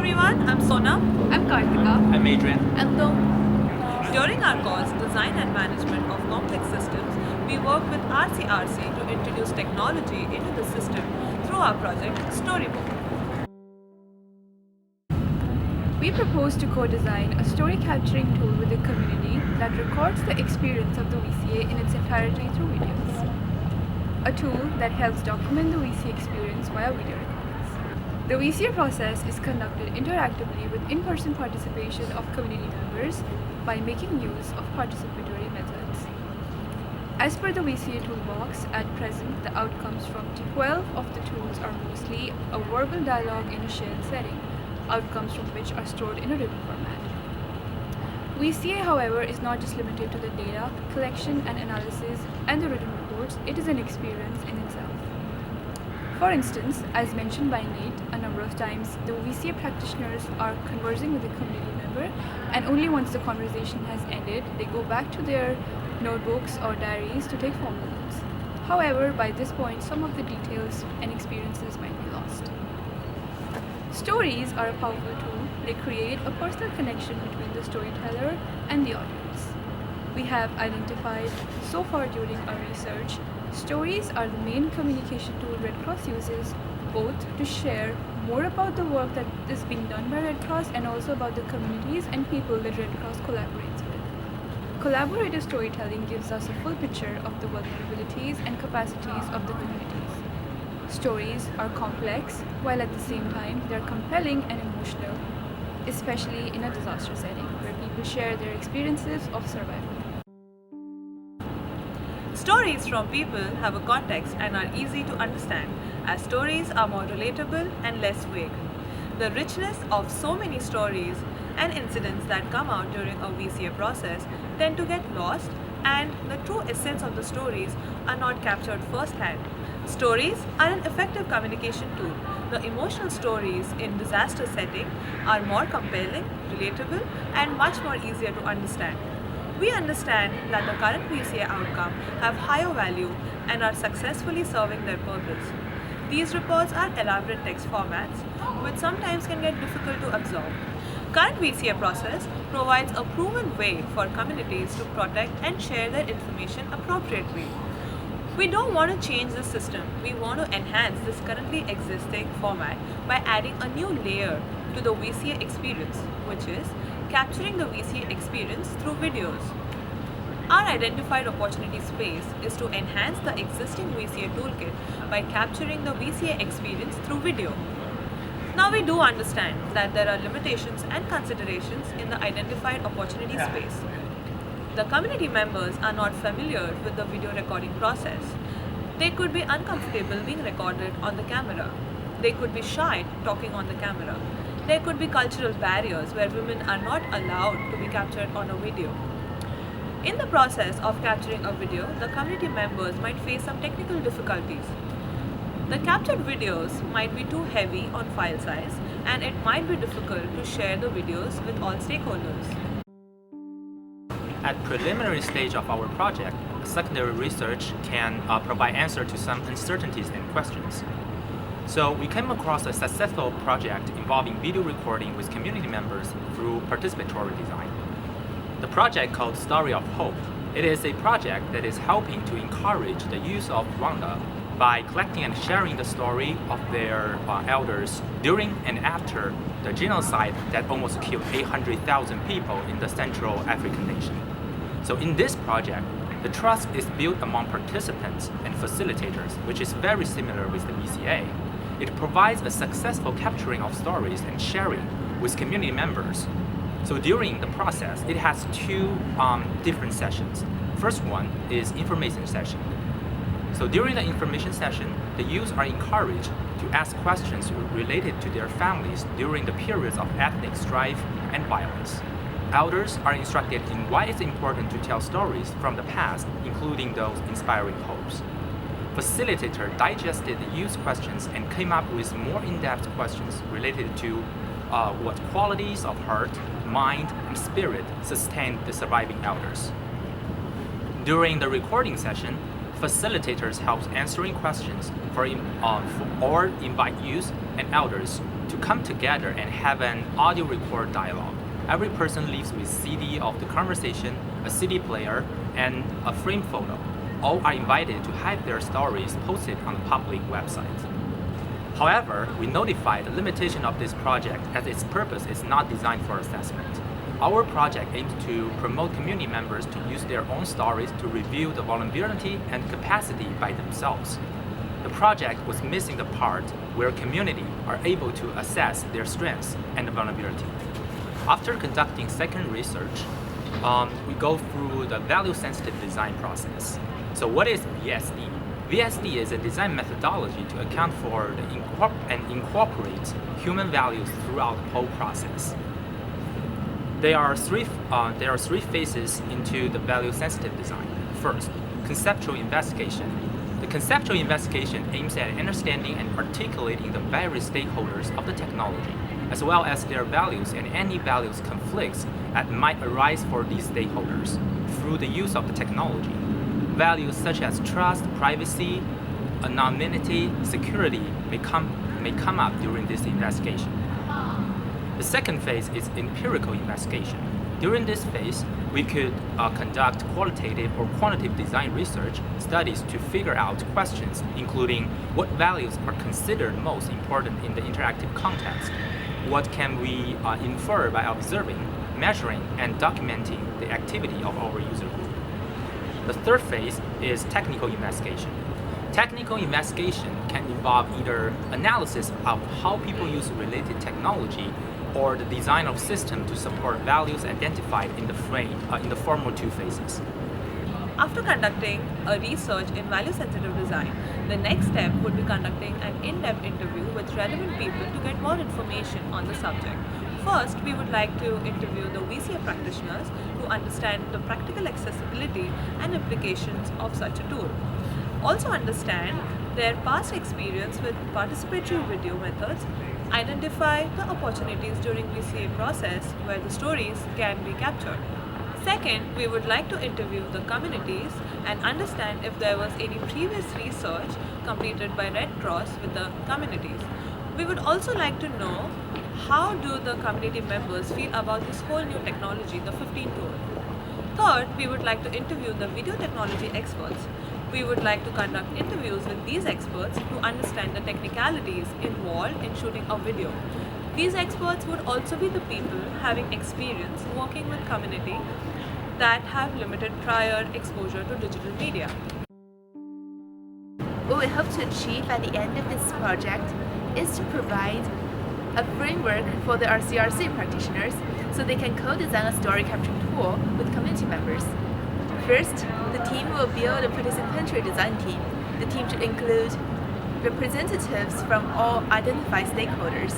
everyone, I'm Sona. I'm Kartika. I'm Adrian. And Tom. During our course, Design and Management of Complex Systems, we work with RCRC to introduce technology into the system through our project StoryBook. We propose to co-design a story capturing tool with the community that records the experience of the VCA in its entirety through videos. A tool that helps document the VCA experience via video recordings. The VCA process is conducted interactively with in-person participation of community members by making use of participatory methods. As per the VCA toolbox, at present the outcomes from 12 of the tools are mostly a verbal dialogue in a shared setting, outcomes from which are stored in a written format. VCA, however, is not just limited to the data collection and analysis and the written reports, it is an experience in itself. For instance, as mentioned by Nate a number of times, the VCA practitioners are conversing with a community member, and only once the conversation has ended, they go back to their notebooks or diaries to take formal notes. However, by this point, some of the details and experiences might be lost. Stories are a powerful tool. They create a personal connection between the storyteller and the audience. We have identified so far during our research, stories are the main communication tool Red Cross uses, both to share more about the work that is being done by Red Cross and also about the communities and people that Red Cross collaborates with. Collaborative storytelling gives us a full picture of the vulnerabilities and capacities of the communities. Stories are complex, while at the same time they are compelling and emotional, especially in a disaster setting where people share their experiences of survival. Stories from people have a context and are easy to understand, as stories are more relatable and less vague. The richness of so many stories and incidents that come out during a VCA process tend to get lost, and the true essence of the stories are not captured firsthand. Stories are an effective communication tool. The emotional stories in disaster setting are more compelling, relatable, and much more easier to understand. We understand that the current VCA outcome have higher value and are successfully serving their purpose. These reports are elaborate text formats, which sometimes can get difficult to absorb. Current VCA process provides a proven way for communities to protect and share their information appropriately. We don't want to change the system. We want to enhance this currently existing format by adding a new layer to the VCA experience, which is capturing the VCA experience through videos. Our identified opportunity space is to enhance the existing VCA toolkit by capturing the VCA experience through video. Now we do understand that there are limitations and considerations in the identified opportunity space. The community members are not familiar with the video recording process. They could be uncomfortable being recorded on the camera. They could be shy talking on the camera. There could be cultural barriers where women are not allowed to be captured on a video. In the process of capturing a video, the community members might face some technical difficulties. The captured videos might be too heavy on file size, and it might be difficult to share the videos with all stakeholders. At preliminary stage of our project, secondary research can provide answer to some uncertainties and questions. So we came across a successful project involving video recording with community members through participatory design. The project called Story of Hope. It is a project that is helping to encourage the use of Rwanda by collecting and sharing the story of their elders during and after the genocide that almost killed 800,000 people in the Central African nation. So in this project, the trust is built among participants and facilitators, which is very similar with the VCA. It provides a successful capturing of stories and sharing with community members. So during the process, it has two different sessions. First one is information session. So during the information session, the youth are encouraged to ask questions related to their families during the periods of ethnic strife and violence. Elders are instructed in why it's important to tell stories from the past, including those inspiring hopes. Facilitator digested the youth questions and came up with more in-depth questions related to what qualities of heart, mind, and spirit sustained the surviving elders. During the recording session, facilitators help answering questions or invite youth and elders to come together and have an audio record dialogue. Every person leaves with CD of the conversation, a CD player, and a frame photo. All are invited to have their stories posted on the public website. However, we notify the limitation of this project as its purpose is not designed for assessment. Our project aims to promote community members to use their own stories to reveal the vulnerability and capacity by themselves. The project was missing the part where community are able to assess their strengths and vulnerability. After conducting second research, we go through the value-sensitive design process. So what is VSD? VSD is a design methodology to account for and incorporate human values throughout the whole process. There are three phases into the value-sensitive design. First, conceptual investigation. The conceptual investigation aims at understanding and articulating the various stakeholders of the technology, as well as their values and any values conflicts that might arise for these stakeholders through the use of the technology. Values such as trust, privacy, anonymity, security may come up during this investigation. The second phase is empirical investigation. During this phase, we could conduct qualitative or quantitative design research studies to figure out questions, including what values are considered most important in the interactive context, what can we infer by observing, measuring, and documenting the activity of our user group. The third phase is technical investigation. Technical investigation can involve either analysis of how people use related technology or the design of system to support values identified in the former two phases. After conducting a research in value-sensitive design, the next step would be conducting an in-depth interview with relevant people to get more information on the subject. First, we would like to interview the VCA practitioners to understand the practical accessibility and implications of such a tool. Also understand their past experience with participatory video methods, identify the opportunities during VCA process where the stories can be captured. Second, we would like to interview the communities and understand if there was any previous research completed by Red Cross with the communities. We would also like to know how do the community members feel about this whole new technology, the 15 tool. Third, we would like to interview the video technology experts. We would like to conduct interviews with these experts to understand the technicalities involved in shooting a video. These experts would also be the people having experience working with community that have limited prior exposure to digital media. What we hope to achieve at the end of this project is to provide a framework for the RCRC practitioners so they can co-design a story capturing tool with community members. First, the team will build a participatory design team. The team should include representatives from all identified stakeholders.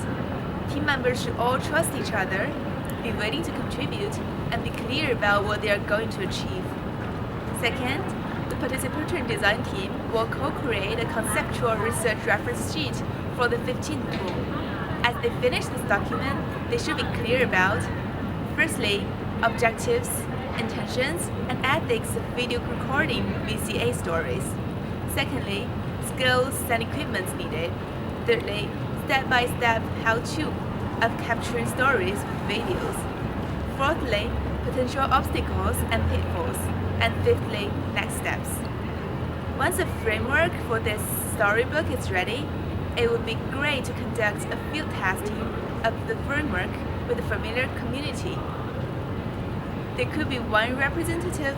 Team members should all trust each other, be willing to contribute, and be clear about what they are going to achieve. Second, the participatory design team will co-create a conceptual research reference sheet for the 15 tool. As they finish this document, they should be clear about, firstly, objectives, intentions, and ethics of video recording VCA stories. Secondly, skills and equipment needed. Thirdly, step-by-step how-to of capturing stories with videos. Fourthly, potential obstacles and pitfalls. And fifthly, next steps. Once the framework for this storybook is ready, it would be great to conduct a field testing of the framework with the familiar community. There could be one representative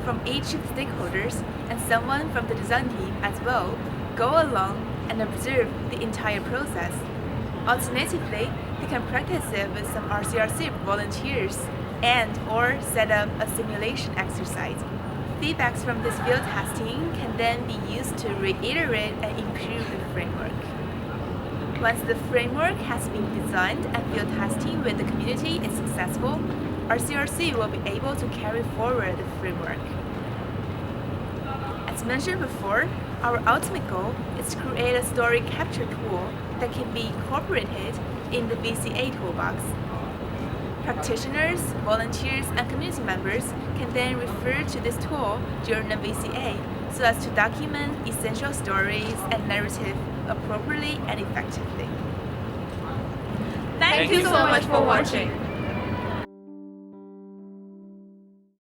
from each of the stakeholders and someone from the design team as well go along and observe the entire process. Alternatively, they can practice it with some RCRC volunteers and or set up a simulation exercise. Feedbacks from this field testing can then be used to reiterate and improve the framework. Once the framework has been designed and field testing with the community is successful, RCRC will be able to carry forward the framework. As mentioned before, our ultimate goal is to create a story capture tool that can be incorporated in the VCA toolbox. Practitioners, volunteers, and community members can then refer to this tool during the VCA so as to document essential stories and narrative appropriately and effectively. Thank you so much for watching.